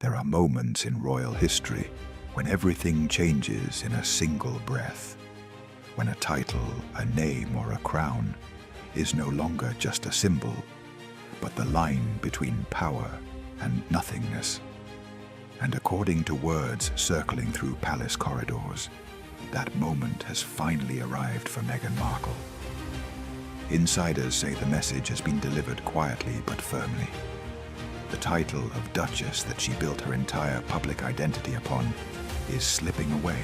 There are moments in royal history when everything changes in a single breath, when a title, a name, or a crown is no longer just a symbol, but the line between power and nothingness. And according to words circling through palace corridors, that moment has finally arrived for Meghan Markle. Insiders say the message has been delivered quietly but firmly. The title of Duchess that she built her entire public identity upon is slipping away,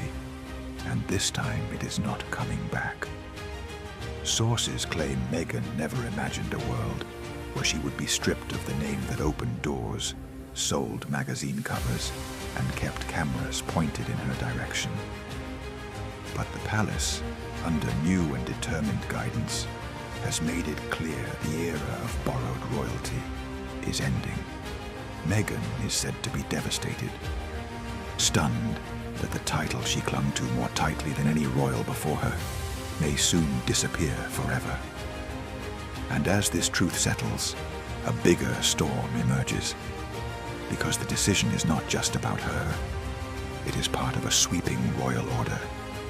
and this time it is not coming back. Sources claim Meghan never imagined a world where she would be stripped of the name that opened doors, sold magazine covers, and kept cameras pointed in her direction. But the palace, under new and determined guidance, has made it clear the era of borrowed royalty is ending. Meghan is said to be devastated, stunned that the title she clung to more tightly than any royal before her may soon disappear forever. And as this truth settles, a bigger storm emerges, because the decision is not just about her. It is part of a sweeping royal order,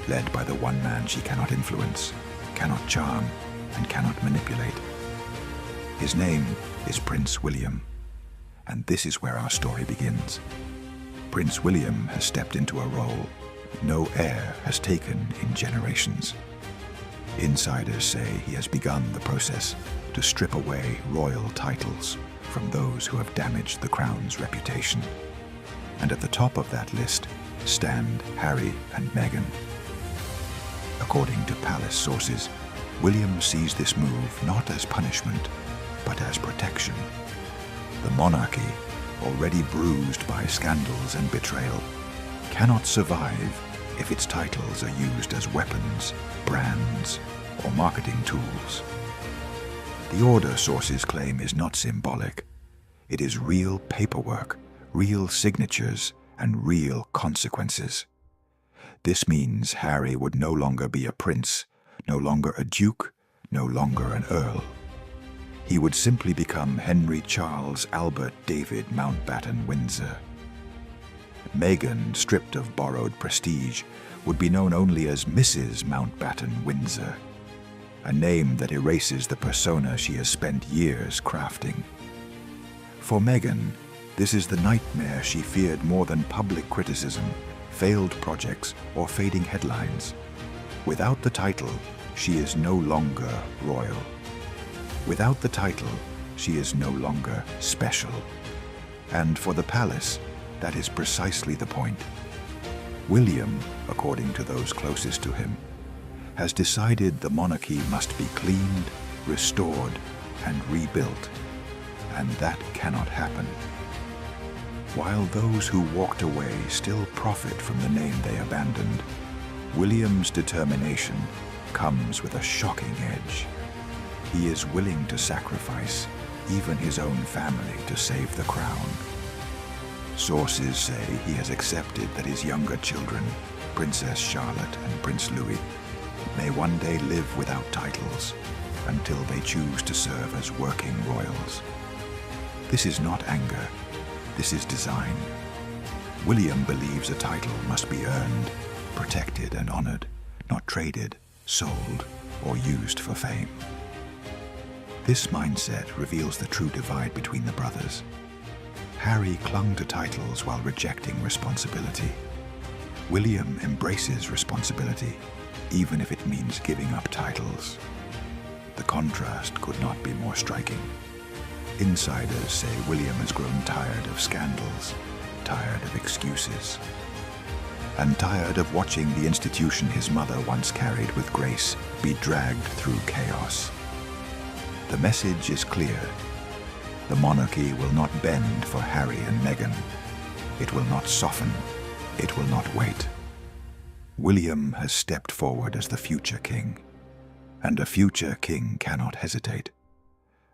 led by the one man she cannot influence, cannot charm, and cannot manipulate. His name is Prince William, and this is where our story begins. Prince William has stepped into a role no heir has taken in generations. Insiders say he has begun the process to strip away royal titles from those who have damaged the crown's reputation. And at the top of that list stand Harry and Meghan. According to palace sources, William sees this move not as punishment, but as protection. The monarchy, already bruised by scandals and betrayal, cannot survive if its titles are used as weapons, brands, or marketing tools. The order, sources claim, is not symbolic. It is real paperwork, real signatures, and real consequences. This means Harry would no longer be a prince, no longer a duke, no longer an earl. He would simply become Henry Charles Albert David Mountbatten Windsor. Meghan, stripped of borrowed prestige, would be known only as Mrs. Mountbatten Windsor, a name that erases the persona she has spent years crafting. For Meghan, this is the nightmare she feared more than public criticism, failed projects, or fading headlines. Without the title, she is no longer royal. Without the title, she is no longer special. And for the palace, that is precisely the point. William, according to those closest to him, has decided the monarchy must be cleaned, restored, and rebuilt, and that cannot happen. While those who walked away still profit from the name they abandoned, William's determination comes with a shocking edge. He is willing to sacrifice even his own family to save the crown. Sources say he has accepted that his younger children, Princess Charlotte and Prince Louis, may one day live without titles until they choose to serve as working royals. This is not anger, this is design. William believes a title must be earned, protected and honored, not traded, sold, or used for fame. This mindset reveals the true divide between the brothers. Harry clung to titles while rejecting responsibility. William embraces responsibility, even if it means giving up titles. The contrast could not be more striking. Insiders say William has grown tired of scandals, tired of excuses, and tired of watching the institution his mother once carried with grace be dragged through chaos. The message is clear. The monarchy will not bend for Harry and Meghan. It will not soften. It will not wait. William has stepped forward as the future king, and a future king cannot hesitate.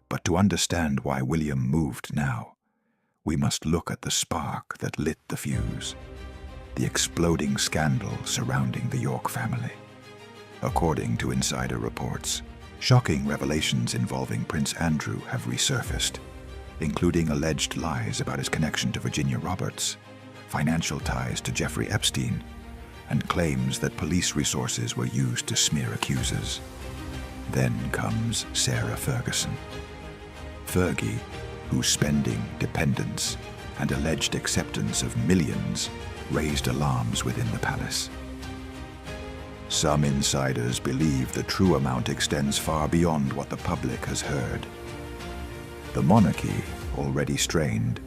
But to understand why William moved now, we must look at the spark that lit the fuse, the exploding scandal surrounding the York family. According to insider reports, shocking revelations involving Prince Andrew have resurfaced. including alleged lies about his connection to Virginia Roberts, financial ties to Jeffrey Epstein, and claims that police resources were used to smear accusers. Then comes Sarah Ferguson. Fergie, whose spending, dependence, and alleged acceptance of millions raised alarms within the palace. Some insiders believe the true amount extends far beyond what the public has heard. The monarchy, already strained,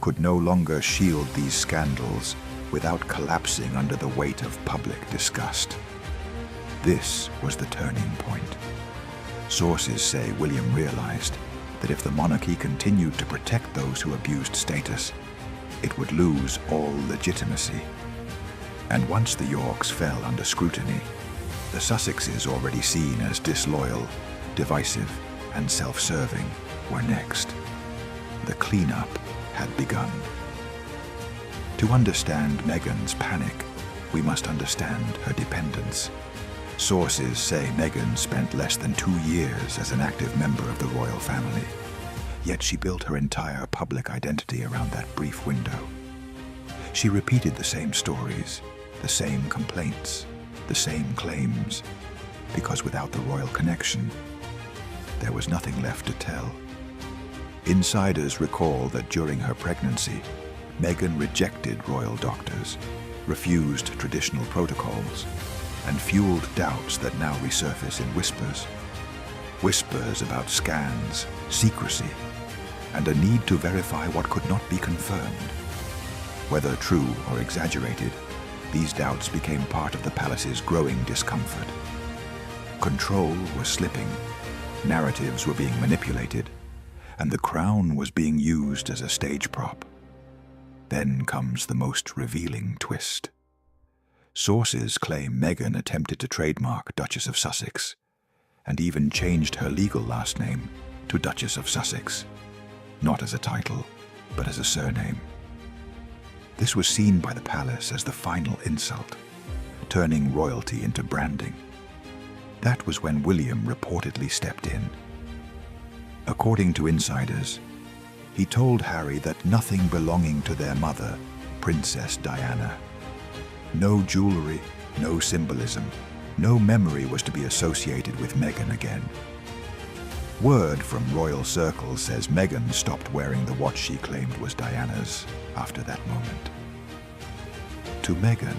could no longer shield these scandals without collapsing under the weight of public disgust. This was the turning point. Sources say William realized that if the monarchy continued to protect those who abused status, it would lose all legitimacy. And once the Yorks fell under scrutiny, the Sussexes, already seen as disloyal, divisive, and self-serving, were next. The cleanup had begun. To understand Meghan's panic, we must understand her dependence. Sources say Meghan spent less than 2 years as an active member of the royal family, yet she built her entire public identity around that brief window. She repeated the same stories, the same complaints, the same claims, because without the royal connection, there was nothing left to tell. Insiders recall that during her pregnancy, Meghan rejected royal doctors, refused traditional protocols, and fueled doubts that now resurface in whispers. Whispers about scans, secrecy, and a need to verify what could not be confirmed. Whether true or exaggerated, these doubts became part of the palace's growing discomfort. Control was slipping, narratives were being manipulated, and the crown was being used as a stage prop. Then comes the most revealing twist. Sources claim Meghan attempted to trademark Duchess of Sussex, and even changed her legal last name to Duchess of Sussex, not as a title, but as a surname. This was seen by the palace as the final insult, turning royalty into branding. That was when William reportedly stepped in. According to insiders, he told Harry that nothing belonging to their mother, Princess Diana, no jewelry, no symbolism, no memory was to be associated with Meghan again. Word from royal circles says Meghan stopped wearing the watch she claimed was Diana's after that moment. To Meghan,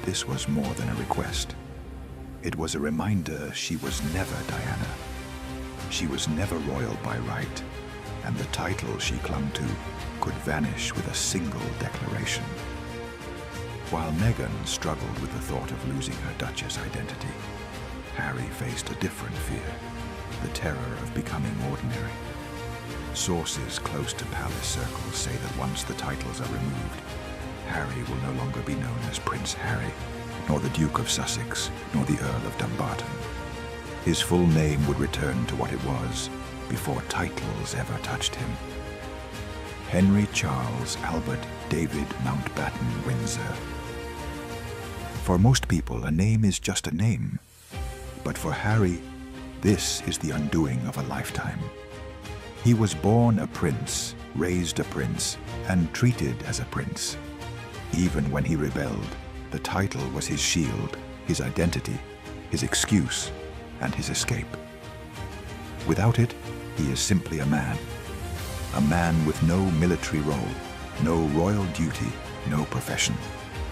this was more than a request. It was a reminder she was never Diana. She was never royal by right, and the title she clung to could vanish with a single declaration. While Meghan struggled with the thought of losing her Duchess identity, Harry faced a different fear, the terror of becoming ordinary. Sources close to palace circles say that once the titles are removed, Harry will no longer be known as Prince Harry, nor the Duke of Sussex, nor the Earl of Dumbarton. His full name would return to what it was before titles ever touched him. Henry Charles Albert David Mountbatten Windsor. For most people, a name is just a name. But for Harry, this is the undoing of a lifetime. He was born a prince, raised a prince, and treated as a prince. Even when he rebelled, the title was his shield, his identity, his excuse, and his escape. Without it, he is simply a man with no military role, no royal duty, no profession,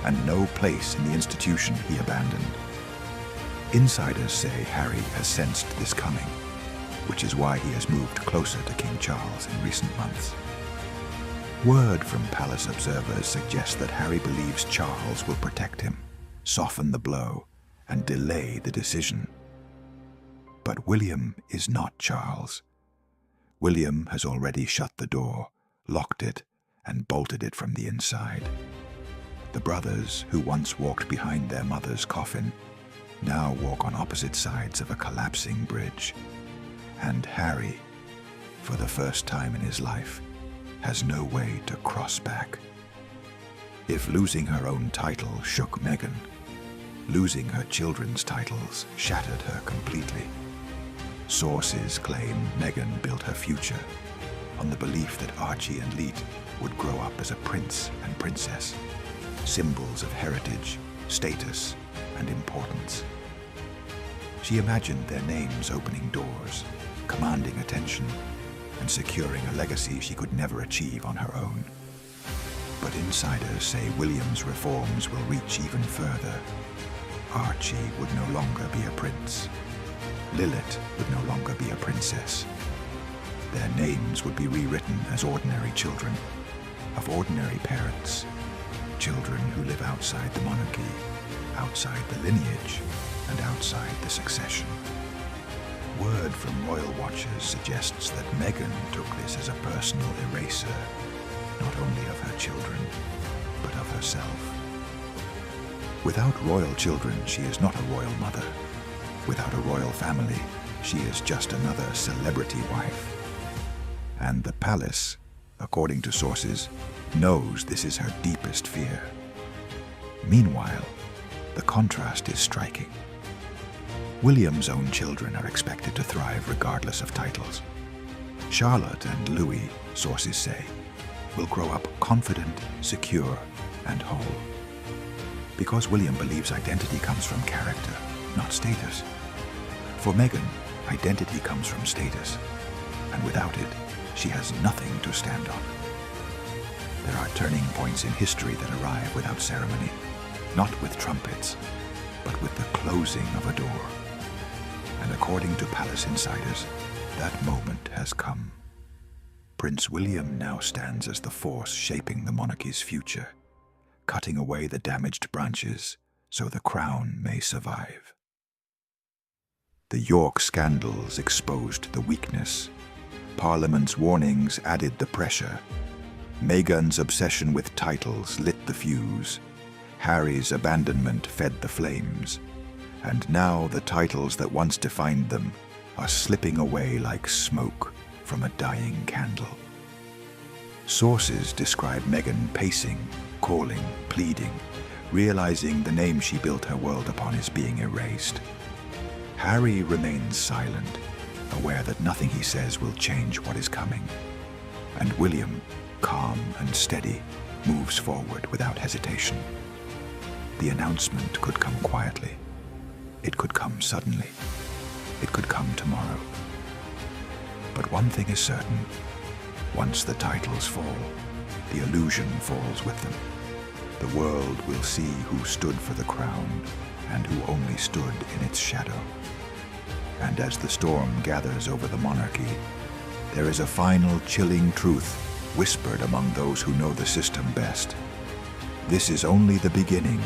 and no place in the institution he abandoned. Insiders say Harry has sensed this coming, which is why he has moved closer to King Charles in recent months. Word from palace observers suggests that Harry believes Charles will protect him, soften the blow, and delay the decision. But William is not Charles. William has already shut the door, locked it, and bolted it from the inside. The brothers, who once walked behind their mother's coffin, now walk on opposite sides of a collapsing bridge. And Harry, for the first time in his life, has no way to cross back. If losing her own title shook Meghan, losing her children's titles shattered her completely. Sources claim Meghan built her future on the belief that Archie and Leet would grow up as a prince and princess, symbols of heritage, status, and importance. She imagined their names opening doors, commanding attention, and securing a legacy she could never achieve on her own. But insiders say William's reforms will reach even further. Archie would no longer be a prince. Lilith would no longer be a princess. Their names would be rewritten as ordinary children, of ordinary parents, children who live outside the monarchy, outside the lineage, and outside the succession. Word from royal watchers suggests that Meghan took this as a personal eraser, not only of her children, but of herself. Without royal children, she is not a royal mother. Without a royal family, she is just another celebrity wife. And the palace, according to sources, knows this is her deepest fear. Meanwhile, the contrast is striking. William's own children are expected to thrive regardless of titles. Charlotte and Louis, sources say, will grow up confident, secure, and whole. Because William believes identity comes from character, not status. For Meghan, identity comes from status, and without it, she has nothing to stand on. There are turning points in history that arrive without ceremony, not with trumpets, but with the closing of a door. And according to palace insiders, that moment has come. Prince William now stands as the force shaping the monarchy's future, cutting away the damaged branches so the crown may survive. The York scandals exposed the weakness. Parliament's warnings added the pressure. Meghan's obsession with titles lit the fuse. Harry's abandonment fed the flames. And now the titles that once defined them are slipping away like smoke from a dying candle. Sources describe Meghan pacing, calling, pleading, realizing the name she built her world upon is being erased. Harry remains silent, aware that nothing he says will change what is coming. And William, calm and steady, moves forward without hesitation. The announcement could come quietly. It could come suddenly. It could come tomorrow. But one thing is certain. Once the titles fall, the illusion falls with them. The world will see who stood for the crown and who only stood in its shadow. And as the storm gathers over the monarchy, there is a final chilling truth whispered among those who know the system best. This is only the beginning